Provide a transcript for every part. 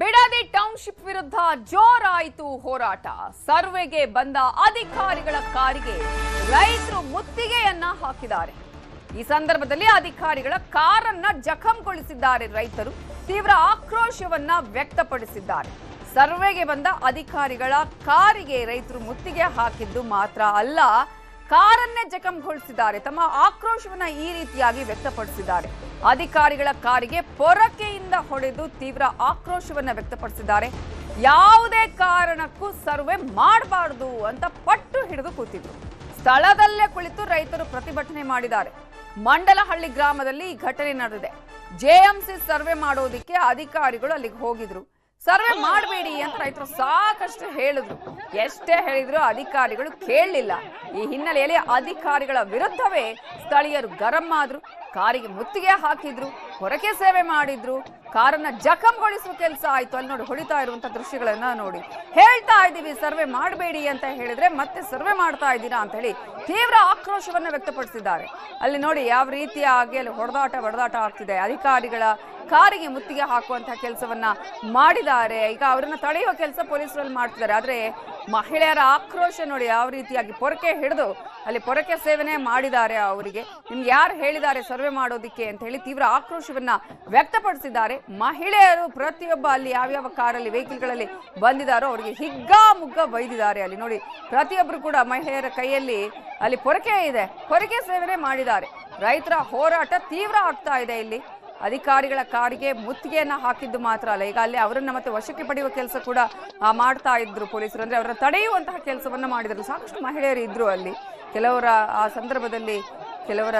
Bidadi township ವಿರುದ್ಧ ಜೋರಾಯಿತು ಹೋರಾಟ. ಸರ್ವೆಗೆ ಬಂದ ಅಧಿಕಾರಿಗಳ ಕಾರಿಗೆ ರೈತರು ಮುತ್ತಿಗೆಯನ್ನ ಹಾಕಿದ್ದಾರೆ. ಈ ಸಂದರ್ಭದಲ್ಲಿ ಅಧಿಕಾರಿಗಳ ಕಾರನ್ನ ಜಖಂಗೊಳಿಸಿದ್ದಾರೆ. ರೈತರು ತೀವ್ರ ಆಕ್ರೋಶವನ್ನ ವ್ಯಕ್ತಪಡಿಸಿದ್ದಾರೆ. ಸರ್ವೆಗೆ ಬಂದ ಅಧಿಕಾರಿಗಳ ಕಾರಿಗೆ ರೈತರು ಮುತ್ತಿಗೆ ಹಾಕಿದ್ದು ಮಾತ್ರ ಅಲ್ಲ, ಕಾರನ್ನೇ ಜಖಂಗೊಳಿಸಿದ್ದಾರೆ. ತಮ್ಮ ಆಕ್ರೋಶವನ್ನ ಈ ರೀತಿಯಾಗಿ ವ್ಯಕ್ತಪಡಿಸಿದ್ದಾರೆ. ಅಧಿಕಾರಿಗಳ ಕಾರಿಗೆ ಪೊರಕೆಯಿಂದ ಹೊಡೆದು ತೀವ್ರ ಆಕ್ರೋಶವನ್ನ ವ್ಯಕ್ತಪಡಿಸಿದ್ದಾರೆ. ಯಾವುದೇ ಕಾರಣಕ್ಕೂ ಸರ್ವೆ ಮಾಡಬಾರದು ಅಂತ ಪಟ್ಟು ಹಿಡಿದು ಕೂತಿದ್ರು. ಸ್ಥಳದಲ್ಲೇ ಕುಳಿತು ರೈತರು ಪ್ರತಿಭಟನೆ ಮಾಡಿದ್ದಾರೆ. ಮಂಡಲಹಳ್ಳಿ ಗ್ರಾಮದಲ್ಲಿ ಈ ಘಟನೆ ನಡೆದಿದೆ. ಜೆಎಂಸಿ ಸರ್ವೆ ಮಾಡೋದಿಕ್ಕೆ ಅಧಿಕಾರಿಗಳು ಅಲ್ಲಿಗೆ ಹೋಗಿದ್ರು. ಸರ್ವೆ ಮಾಡಬೇಡಿ ಅಂತ ರೈತರು ಸಾಕಷ್ಟು ಹೇಳಿದ್ರು. ಎಷ್ಟೇ ಹೇಳಿದ್ರು ಅಧಿಕಾರಿಗಳು ಕೇಳಲಿಲ್ಲ. ಈ ಹಿನ್ನೆಲೆಯಲ್ಲಿ ಅಧಿಕಾರಿಗಳ ವಿರುದ್ಧವೇ ಸ್ಥಳೀಯರು ಗರಂ ಆದ್ರು. ಕಾರಿಗೆ ಮುತ್ತಿಗೆ ಹಾಕಿದ್ರು, ಹೊರಕೆ ಸೇವೆ ಮಾಡಿದ್ರು, ಕಾರನ್ನ ಜಖಂಗೊಳಿಸುವ ಕೆಲಸ ಆಯ್ತು. ಅಲ್ಲಿ ನೋಡಿ, ಹೊಡಿತಾ ಇರುವಂತ ದೃಶ್ಯಗಳನ್ನ ನೋಡಿ. ಹೇಳ್ತಾ ಇದ್ದೀವಿ ಸರ್ವೆ ಮಾಡಬೇಡಿ ಅಂತ ಹೇಳಿದ್ರೆ ಮತ್ತೆ ಸರ್ವೆ ಮಾಡ್ತಾ ಇದ್ದೀರಾ ಅಂತ ಹೇಳಿ ತೀವ್ರ ಆಕ್ರೋಶವನ್ನ ವ್ಯಕ್ತಪಡಿಸಿದ್ದಾರೆ. ಅಲ್ಲಿ ನೋಡಿ ಯಾವ ರೀತಿಯಾಗಿ ಅಲ್ಲಿ ಹೊಡೆದಾಟ ಆಗ್ತಿದೆ. ಅಧಿಕಾರಿಗಳ ಕಾರಿಗೆ ಮುತ್ತಿಗೆ ಹಾಕುವಂತಹ ಕೆಲಸವನ್ನ ಮಾಡಿದ್ದಾರೆ. ಈಗ ಅವರನ್ನ ತಡೆಯುವ ಕೆಲಸ ಪೊಲೀಸರಲ್ಲಿ ಮಾಡ್ತಿದ್ದಾರೆ. ಆದ್ರೆ ಮಹಿಳೆಯರ ಆಕ್ರೋಶ ನೋಡಿ, ಯಾವ ರೀತಿಯಾಗಿ ಪೊರಕೆ ಹಿಡಿದು ಅಲ್ಲಿ ಪೊರಕೆ ಸೇವನೆ ಮಾಡಿದ್ದಾರೆ. ಅವರಿಗೆ ನಿಮ್ಗೆ ಯಾರು ಹೇಳಿದ್ದಾರೆ ಸರ್ವೆ ಮಾಡೋದಿಕ್ಕೆ ಅಂತ ಹೇಳಿ ತೀವ್ರ ಆಕ್ರೋಶವನ್ನ ವ್ಯಕ್ತಪಡಿಸಿದ್ದಾರೆ. ಮಹಿಳೆಯರು ಪ್ರತಿಯೊಬ್ಬ ಅಲ್ಲಿ ಯಾವ್ಯಾವ ಕಾರಲ್ಲಿ ವೆಹಿಕಲ್ಗಳಲ್ಲಿ ಬಂದಿದ್ದಾರೋ ಅವರಿಗೆ ಹಿಗ್ಗಾಮುಗ್ಗ ಬೈದಿದ್ದಾರೆ. ಅಲ್ಲಿ ನೋಡಿ, ಪ್ರತಿಯೊಬ್ಬರು ಕೂಡ ಮಹಿಳೆಯರ ಕೈಯಲ್ಲಿ ಅಲ್ಲಿ ಪೊರಕೆ ಇದೆ, ಪೊರಕೆ ಸೇವನೆ ಮಾಡಿದ್ದಾರೆ. ರೈತರ ಹೋರಾಟ ತೀವ್ರ ಆಗ್ತಾ ಇದೆ. ಇಲ್ಲಿ ಅಧಿಕಾರಿಗಳ ಕಾರಿಗೆ ಮುತ್ತಿಗೆಯನ್ನ ಹಾಕಿದ್ದು ಮಾತ್ರ ಅಲ್ಲ, ಈಗ ಅಲ್ಲಿ ಅವರನ್ನ ಮತ್ತೆ ವಶಕ್ಕೆ ಪಡೆಯುವ ಕೆಲಸ ಕೂಡ ಮಾಡ್ತಾ ಇದ್ರು ಪೊಲೀಸರು. ಅಂದ್ರೆ ಅವರನ್ನ ತಡೆಯುವಂತಹ ಕೆಲಸವನ್ನ ಮಾಡಿದ್ರು. ಸಾಕಷ್ಟು ಮಹಿಳೆಯರು ಇದ್ರು ಅಲ್ಲಿ. ಕೆಲವರ ಆ ಸಂದರ್ಭದಲ್ಲಿ ಕೆಲವರ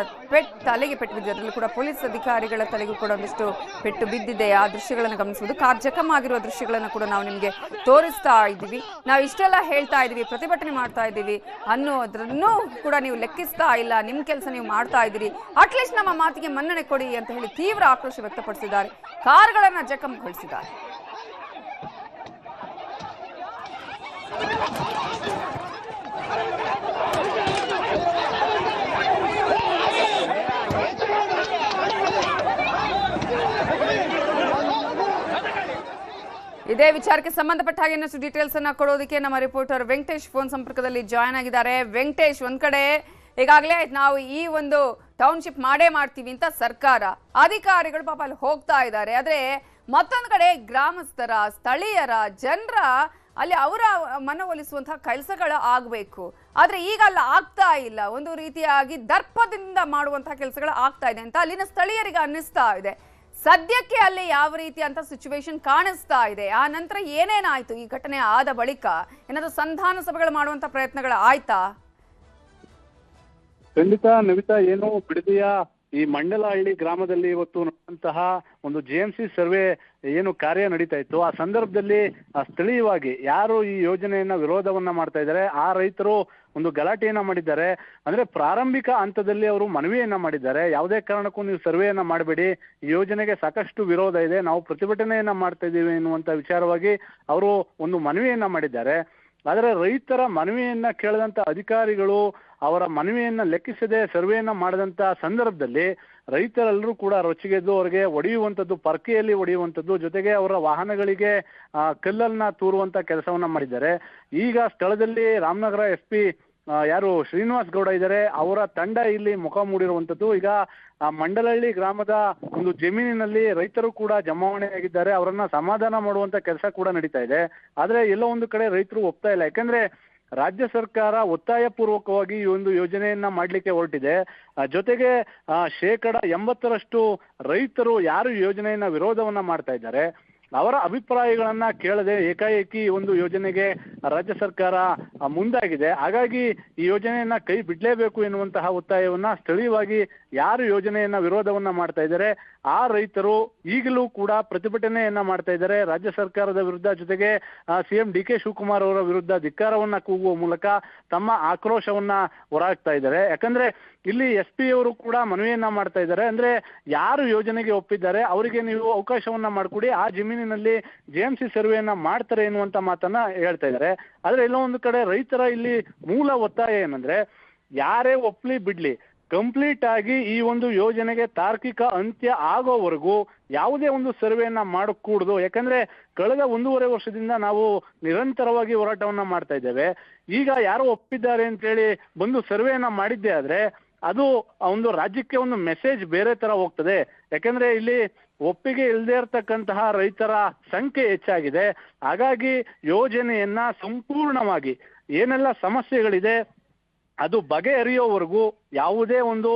ತಲೆಗೆ ಪೆಟ್ಟು ಬಿದ್ದಿದೆ. ಅದರಲ್ಲಿ ಕೂಡ ಪೊಲೀಸ್ ಅಧಿಕಾರಿಗಳ ತಲೆಗೂ ಕೂಡ ಒಂದಿಷ್ಟು ಪೆಟ್ಟು ಬಿದ್ದಿದೆ. ಆ ದೃಶ್ಯಗಳನ್ನು ಗಮನಿಸುವುದು, ಕಾರ್ ಜಖಂ ಆಗಿರುವ ದೃಶ್ಯಗಳನ್ನು ಕೂಡ ನಾವು ನಿಮಗೆ ತೋರಿಸ್ತಾ ಇದ್ದೀವಿ. ನಾವು ಇಷ್ಟೆಲ್ಲ ಹೇಳ್ತಾ ಇದ್ದೀವಿ, ಪ್ರತಿಭಟನೆ ಮಾಡ್ತಾ ಇದ್ದೀವಿ ಅನ್ನೋದ್ರನ್ನೂ ಕೂಡ ನೀವು ಲೆಕ್ಕಿಸ್ತಾ ಇಲ್ಲ. ನಿಮ್ಮ ಕೆಲಸ ನೀವು ಮಾಡ್ತಾ ಇದ್ದೀರಿ, ಅಟ್ಲೀಸ್ಟ್ ನಮ್ಮ ಮಾತಿಗೆ ಮನ್ನಣೆ ಕೊಡಿ ಅಂತ ಹೇಳಿ ತೀವ್ರ ಆಕ್ರೋಶ ವ್ಯಕ್ತಪಡಿಸಿದ್ದಾರೆ. ಕಾರುಗಳನ್ನ ಜಖಂಗೊಳಿಸಿದ್ದಾರೆ. ಇದೇ ವಿಚಾರಕ್ಕೆ ಸಂಬಂಧಪಟ್ಟ ಹಾಗೆ ಇನ್ನಷ್ಟು ಡೀಟೇಲ್ಸ್ ಅನ್ನ ಕೊಡೋದಕ್ಕೆ ನಮ್ಮ ರಿಪೋರ್ಟರ್ ವೆಂಕಟೇಶ್ ಫೋನ್ ಸಂಪರ್ಕದಲ್ಲಿ ಜಾಯ್ನ್ ಆಗಿದ್ದಾರೆ. ವೆಂಕಟೇಶ್, ಒಂದ್ ಕಡೆ ಈಗಾಗಲೇ ನಾವು ಈ ಒಂದು ಟೌನ್ಶಿಪ್ ಮಾಡೇ ಮಾಡ್ತೀವಿ ಅಂತ ಸರ್ಕಾರ, ಅಧಿಕಾರಿಗಳು ಪಾಪ ಅಲ್ಲಿ ಹೋಗ್ತಾ ಇದ್ದಾರೆ. ಆದ್ರೆ ಮತ್ತೊಂದು ಕಡೆ ಗ್ರಾಮಸ್ಥರ, ಸ್ಥಳೀಯರ, ಜನರ ಅಲ್ಲಿ ಅವರ ಮನವೊಲಿಸುವಂತಹ ಕೆಲಸಗಳು ಆಗ್ಬೇಕು. ಆದ್ರೆ ಈಗ ಅಲ್ಲ, ಆಗ್ತಾ ಇಲ್ಲ. ಒಂದು ರೀತಿಯಾಗಿ ದರ್ಪದಿಂದ ಮಾಡುವಂತಹ ಕೆಲಸಗಳು ಆಗ್ತಾ ಇದೆ ಅಂತ ಅಲ್ಲಿನ ಸ್ಥಳೀಯರಿಗೆ ಅನ್ನಿಸ್ತಾ ಇದೆ. ಸದ್ಯಕ್ಕೆ ಅಲ್ಲಿ ಯಾವ ರೀತಿ ಅಂತ ಸಿಚುವೇಶನ್ ಕಾಣಿಸ್ತಾ ಇದೆ? ಆ ನಂತರ ಏನೇನಾಯ್ತು? ಈ ಘಟನೆ ಆದ ಬಳಿಕ ಏನಾದ್ರು ಸಂಧಾನ ಸಭೆಗಳು ಮಾಡುವಂತ ಪ್ರಯತ್ನಗಳು ಆಯ್ತಾ? ಖಂಡಿತ ನವಿತಾ, ಏನು ಬಿಡದಿಯ ಈ ಮಂಡಲಹಳ್ಳಿ ಗ್ರಾಮದಲ್ಲಿ ಇವತ್ತು ನಡೆದಂತಹ ಒಂದು ಜೆಎಂಸಿ ಸರ್ವೆ ಏನು ಕಾರ್ಯ ನಡೀತಾ ಇತ್ತು, ಆ ಸಂದರ್ಭದಲ್ಲಿ ಸ್ಥಳೀಯವಾಗಿ ಯಾರು ಈ ಯೋಜನೆಯನ್ನ ವಿರೋಧವನ್ನ ಮಾಡ್ತಾ ಇದ್ದಾರೆ ಆ ರೈತರು ಒಂದು ಗಲಾಟೆಯನ್ನ ಮಾಡಿದ್ದಾರೆ. ಅಂದ್ರೆ ಪ್ರಾರಂಭಿಕ ಹಂತದಲ್ಲಿ ಅವರು ಮನವಿಯನ್ನ ಮಾಡಿದ್ದಾರೆ. ಯಾವುದೇ ಕಾರಣಕ್ಕೂ ನೀವು ಸರ್ವೆಯನ್ನ ಮಾಡಬೇಡಿ, ಈ ಯೋಜನೆಗೆ ಸಾಕಷ್ಟು ವಿರೋಧ ಇದೆ, ನಾವು ಪ್ರತಿಭಟನೆಯನ್ನ ಮಾಡ್ತಾ ಇದ್ದೀವಿ ಎನ್ನುವಂತ ವಿಚಾರವಾಗಿ ಅವರು ಒಂದು ಮನವಿಯನ್ನ ಮಾಡಿದ್ದಾರೆ. ಆದರೆ ರೈತರ ಮನವಿಯನ್ನ ಕೇಳದಂತ ಅಧಿಕಾರಿಗಳು ಅವರ ಮನವಿಯನ್ನ ಲೆಕ್ಕಿಸದೆ ಸರ್ವೆಯನ್ನ ಮಾಡದಂತ ಸಂದರ್ಭದಲ್ಲಿ ರೈತರೆಲ್ಲರೂ ಕೂಡ ರೊಚ್ಚಿಗೆದ್ದು ಅವರಿಗೆ ಹೊಡೆಯುವಂಥದ್ದು, ಪರ್ಕೆಯಲ್ಲಿ ಹೊಡೆಯುವಂಥದ್ದು, ಜೊತೆಗೆ ಅವರ ವಾಹನಗಳಿಗೆ ಕಲ್ಲನ್ನ ತೂರುವಂತ ಕೆಲಸವನ್ನ ಮಾಡಿದ್ದಾರೆ. ಈಗ ಸ್ಥಳದಲ್ಲಿ ರಾಮನಗರ SP ಯಾರು ಶ್ರೀನಿವಾಸ್ ಗೌಡ ಇದ್ದಾರೆ, ಅವರ ತಂಡ ಇಲ್ಲಿ ಮುಖ ಮೂಡಿರುವಂಥದ್ದು. ಈಗ ಆ ಮಂಡಲಹಳ್ಳಿ ಗ್ರಾಮದ ಒಂದು ಜಮೀನಿನಲ್ಲಿ ರೈತರು ಕೂಡ ಜಮಾವಣೆಯಾಗಿದ್ದಾರೆ. ಅವರನ್ನ ಸಮಾಧಾನ ಮಾಡುವಂತ ಕೆಲಸ ಕೂಡ ನಡೀತಾ ಇದೆ. ಆದ್ರೆ ಎಲ್ಲೋ ಒಂದು ಕಡೆ ರೈತರು ಒಪ್ತಾ ಇಲ್ಲ. ಯಾಕಂದ್ರೆ ರಾಜ್ಯ ಸರ್ಕಾರ ಒತ್ತಾಯ ಪೂರ್ವಕವಾಗಿ ಈ ಒಂದು ಯೋಜನೆಯನ್ನ ಮಾಡ್ಲಿಕ್ಕೆ ಹೊರಟಿದೆ. ಜೊತೆಗೆ 80% ರೈತರು ಯಾರು ಯೋಜನೆಯನ್ನ ವಿರೋಧವನ್ನ ಮಾಡ್ತಾ ಇದ್ದಾರೆ ಅವರ ಅಭಿಪ್ರಾಯಗಳನ್ನ ಕೇಳದೆ ಏಕಾಏಕಿ ಒಂದು ಯೋಜನೆಗೆ ರಾಜ್ಯ ಸರ್ಕಾರ ಮುಂದಾಗಿದೆ. ಹಾಗಾಗಿ ಈ ಯೋಜನೆಯನ್ನ ಕೈ ಬಿಡ್ಲೇಬೇಕು ಎನ್ನುವಂತಹ ಒತ್ತಾಯವನ್ನ ಸ್ಥಳೀಯವಾಗಿ ಯಾರು ಯೋಜನೆಯನ್ನ ವಿರೋಧವನ್ನ ಮಾಡ್ತಾ ಇದ್ದಾರೆ ಆ ರೈತರು ಈಗಲೂ ಕೂಡ ಪ್ರತಿಭಟನೆಯನ್ನ ಮಾಡ್ತಾ ಇದ್ದಾರೆ ರಾಜ್ಯ ಸರ್ಕಾರದ ವಿರುದ್ಧ. ಜೊತೆಗೆ CM DK ಶಿವಕುಮಾರ್ ಅವರ ವಿರುದ್ಧ ಧಿಕ್ಕಾರವನ್ನ ಕೂಗುವ ಮೂಲಕ ತಮ್ಮ ಆಕ್ರೋಶವನ್ನ ಹೊರಹಾಕ್ತಾ ಇದ್ದಾರೆ. ಯಾಕಂದ್ರೆ ಇಲ್ಲಿ SP ಅವರು ಕೂಡ ಮನವಿಯನ್ನ ಮಾಡ್ತಾ ಇದ್ದಾರೆ. ಅಂದ್ರೆ ಯಾರು ಯೋಜನೆಗೆ ಒಪ್ಪಿದ್ದಾರೆ ಅವರಿಗೆ ನೀವು ಅವಕಾಶವನ್ನ ಮಾಡಿಕೊಡಿ, ಆ ಜಮೀನಿನಲ್ಲಿ ಜೆಎಂಸಿ ಸರ್ವೆಯನ್ನ ಮಾಡ್ತಾರೆ ಎನ್ನುವಂತ ಮಾತನ್ನ ಹೇಳ್ತಾ ಇದ್ದಾರೆ. ಆದ್ರೆ ಎಲ್ಲೋ ಒಂದು ಕಡೆ ರೈತರ ಇಲ್ಲಿ ಮೂಲ ಒತ್ತಾಯ ಏನಂದ್ರೆ, ಯಾರೇ ಒಪ್ಲಿ ಬಿಡ್ಲಿ, ಕಂಪ್ಲೀಟ್ ಆಗಿ ಈ ಒಂದು ಯೋಜನೆಗೆ ತಾರ್ಕಿಕ ಅಂತ್ಯ ಆಗೋವರೆಗೂ ಯಾವುದೇ ಒಂದು ಸರ್ವೆಯನ್ನ ಮಾಡಕೂಡದು. ಯಾಕಂದ್ರೆ ಕಳೆದ 1.5 ವರ್ಷದಿಂದ ನಾವು ನಿರಂತರವಾಗಿ ಹೋರಾಟವನ್ನ ಮಾಡ್ತಾ ಇದ್ದೇವೆ. ಈಗ ಯಾರೋ ಒಪ್ಪಿದ್ದಾರೆ ಅಂತ ಹೇಳಿ ಬಂದು ಸರ್ವೆಯನ್ನ ಮಾಡಿದ್ದೆ ಆದ್ರೆ ಅದು ಒಂದು ರಾಜ್ಯಕ್ಕೆ ಒಂದು ಮೆಸೇಜ್ ಬೇರೆ ತರ ಹೋಗ್ತದೆ. ಯಾಕಂದ್ರೆ ಇಲ್ಲಿ ಒಪ್ಪಿಗೆ ಇಲ್ಲದೆ ಇರತಕ್ಕಂತಹ ರೈತರ ಸಂಖ್ಯೆ ಹೆಚ್ಚಾಗಿದೆ. ಹಾಗಾಗಿ ಯೋಜನೆಯನ್ನ ಸಂಪೂರ್ಣವಾಗಿ ಏನೆಲ್ಲ ಸಮಸ್ಯೆಗಳಿದೆ ಅದು ಬಗೆಹರಿಯೋವರೆಗೂ ಯಾವುದೇ ಒಂದು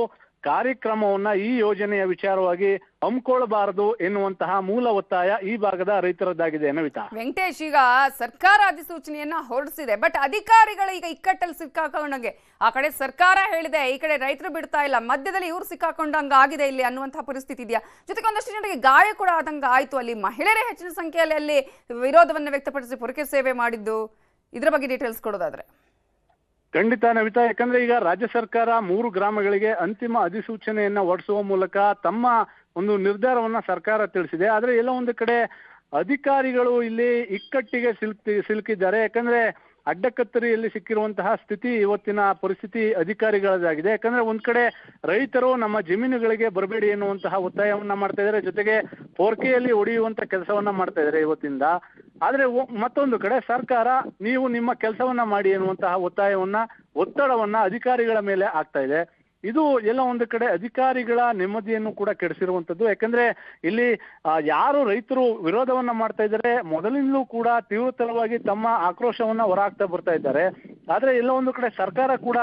ಕಾರ್ಯಕ್ರಮವನ್ನ ಈ ಯೋಜನೆಯ ವಿಚಾರವಾಗಿ ಹಮ್ಮಿಕೊಳ್ಳಬಾರದು ಎನ್ನುವಂತಹ ಮೂಲ ಒತ್ತಾಯ ಈ ಭಾಗದ ರೈತರದ್ದಾಗಿದೆ. ನವಿತಾ, ವೆಂಕಟೇಶ್, ಈಗ ಸರ್ಕಾರ ಅಧಿಸೂಚನೆಯನ್ನ ಹೊರಡಿಸಿದೆ, ಬಟ್ ಅಧಿಕಾರಿಗಳು ಈಗ ಇಕ್ಕಟ್ಟಲ್ಲಿ ಸಿಕ್ಕಾಕೊಂಡಂಗೆ, ಆ ಕಡೆ ಸರ್ಕಾರ ಹೇಳಿದೆ, ಈ ಕಡೆ ರೈತರು ಬಿಡ್ತಾ ಇಲ್ಲ, ಮಧ್ಯದಲ್ಲಿ ಇವ್ರು ಸಿಕ್ಕಾಕೊಂಡಂಗ ಆಗಿದೆ ಇಲ್ಲಿ ಅನ್ನುವಂತಹ ಪರಿಸ್ಥಿತಿ ಇದೆಯಾ? ಜೊತೆಗೆ ಒಂದಷ್ಟು ಜನರಿಗೆ ಗಾಯ ಕೂಡ ಆದಂಗ ಆಯ್ತು. ಅಲ್ಲಿ ಮಹಿಳೆಯರೇ ಹೆಚ್ಚಿನ ಸಂಖ್ಯೆಯಲ್ಲಿ ಅಲ್ಲಿ ವಿರೋಧವನ್ನು ವ್ಯಕ್ತಪಡಿಸಿ ಪೊರಕೆ ಸೇವೆ ಮಾಡಿದ್ದು, ಇದ್ರ ಬಗ್ಗೆ ಡೀಟೇಲ್ಸ್ ಕೊಡೋದಾದ್ರೆ. ಖಂಡಿತ ನವಿತಾ, ಯಾಕಂದ್ರೆ ಈಗ ರಾಜ್ಯ ಸರ್ಕಾರ 3 ಗ್ರಾಮಗಳಿಗೆ ಅಂತಿಮ ಅಧಿಸೂಚನೆಯನ್ನ ಹೊರಡಿಸುವ ಮೂಲಕ ತಮ್ಮ ಒಂದು ನಿರ್ಧಾರವನ್ನ ಸರ್ಕಾರ ತಿಳಿಸಿದೆ. ಆದ್ರೆ ಎಲ್ಲ ಒಂದು ಕಡೆ ಅಧಿಕಾರಿಗಳು ಇಲ್ಲಿ ಇಕ್ಕಟ್ಟಿಗೆ ಸಿಲುಕಿದ್ದಾರೆ. ಯಾಕಂದ್ರೆ ಅಡ್ಡಕತ್ತರಿಯಲ್ಲಿ ಸಿಕ್ಕಿರುವಂತಹ ಸ್ಥಿತಿ ಇವತ್ತಿನ ಪರಿಸ್ಥಿತಿ ಅಧಿಕಾರಿಗಳದಾಗಿದೆ. ಯಾಕಂದ್ರೆ ಒಂದ್ ಕಡೆ ರೈತರು ನಮ್ಮ ಜಮೀನುಗಳಿಗೆ ಬರಬೇಡಿ ಎನ್ನುವಂತಹ ಒತ್ತಾಯವನ್ನ ಮಾಡ್ತಾ ಇದ್ದಾರೆ, ಜೊತೆಗೆ ಪೋರ್ಕೆಯಲ್ಲಿ ಹೊಡೆಯುವಂತ ಕೆಲಸವನ್ನ ಮಾಡ್ತಾ ಇದ್ದಾರೆ ಇವತ್ತಿಂದ. ಆದ್ರೆ ಮತ್ತೊಂದು ಕಡೆ ಸರ್ಕಾರ ನೀವು ನಿಮ್ಮ ಕೆಲಸವನ್ನ ಮಾಡಿ ಎನ್ನುವಂತಹ ಒತ್ತಡವನ್ನ ಅಧಿಕಾರಿಗಳ ಮೇಲೆ ಆಗ್ತಾ ಇದೆ. ಇದು ಎಲ್ಲ ಒಂದು ಕಡೆ ಅಧಿಕಾರಿಗಳ ನೆಮ್ಮದಿಯನ್ನು ಕೂಡ ಕೆಡಿಸಿರುವಂತದ್ದು. ಯಾಕಂದ್ರೆ ಇಲ್ಲಿ ಯಾರು ರೈತರು ವಿರೋಧವನ್ನ ಮಾಡ್ತಾ ಇದ್ದಾರೆ ಮೊದಲಿಂದಲೂ ಕೂಡ ತೀವ್ರತರವಾಗಿ ತಮ್ಮ ಆಕ್ರೋಶವನ್ನ ಹೊರಹಾಕ್ತಾ ಬರ್ತಾ ಇದ್ದಾರೆ. ಆದ್ರೆ ಎಲ್ಲ ಒಂದು ಕಡೆ ಸರ್ಕಾರ ಕೂಡ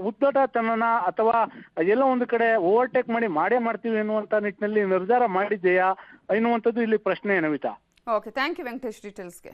ಉದ್ದಟತನನ ಅಥವಾ ಎಲ್ಲ ಒಂದು ಕಡೆ ಓವರ್ಟೇಕ್ ಮಾಡೇ ಮಾಡ್ತೀವಿ ಎನ್ನುವಂತ ನಿಟ್ಟಿನಲ್ಲಿ ನಿರ್ಧಾರ ಮಾಡಿದೆಯಾ ಎನ್ನುವಂಥದ್ದು ಇಲ್ಲಿ ಪ್ರಶ್ನೆ. Navitha, okay, thank you Venkatesh ಡೀಟೇಲ್ಸ್ಗೆ.